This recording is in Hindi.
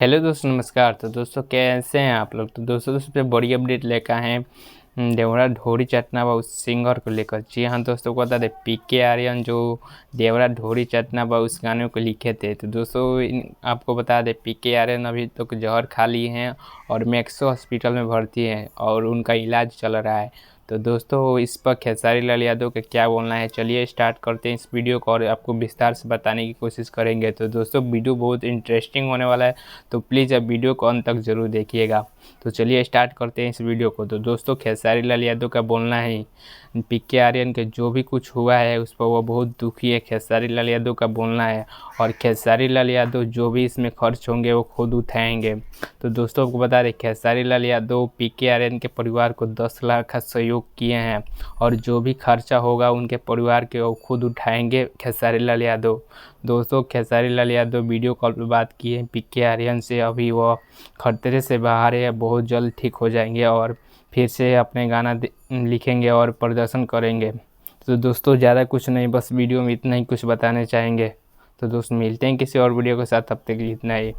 हेलो दोस्तों, नमस्कार। तो दोस्तों कैसे हैं आप लोग। तो दोस्तों सबसे बड़ी अपडेट लेकर आए हैं देवरा ढोरी चटना बा उस सिंगर को लेकर। जी हाँ दोस्तों, को बता दें पीके आर्यन जो देवरा ढोरी चटना बा उस गाने को लिखे थे। तो दोस्तों आपको बता दें पीके आर्यन अभी तक जहर खा ली हैं और मैक्सो हॉस्पिटल में भर्ती हैं और उनका इलाज चल रहा है। तो दोस्तों इस पर खेसारी लाल यादव का क्या बोलना है, चलिए स्टार्ट करते हैं इस वीडियो को और आपको विस्तार से बताने की कोशिश करेंगे। तो दोस्तों वीडियो बहुत इंटरेस्टिंग होने वाला है, तो प्लीज़ अब वीडियो को अंत तक ज़रूर देखिएगा। तो चलिए स्टार्ट करते हैं इस वीडियो को। तो दोस्तों खेसारी लाल यादव का बोलना है पीके आर्यन के जो भी कुछ हुआ है उस पर वो बहुत दुखी है, खेसारी लाल यादव का बोलना है। और खेसारी लाल यादव जो भी इसमें खर्च होंगे वो खुद उठाएंगे। तो दोस्तों आपको बता दें खेसारी लाल यादव पीके आर्यन के परिवार को 10 लाख का सहयोग किए हैं और जो भी खर्चा होगा उनके परिवार के वो खुद उठाएंगे खेसारी लाल यादव। दोस्तों खेसारी लाल यादव वीडियो कॉल पर बात किए पीके आर्यन से, अभी वो खतरे से बाहर है, बहुत जल्द ठीक हो जाएंगे और फिर से अपने गाना लिखेंगे और प्रदर्शन करेंगे। तो दोस्तों ज़्यादा कुछ नहीं, बस वीडियो में इतना ही कुछ बताने चाहेंगे। तो दोस्त मिलते हैं किसी और वीडियो के साथ, तब तक के लिए इतना ही।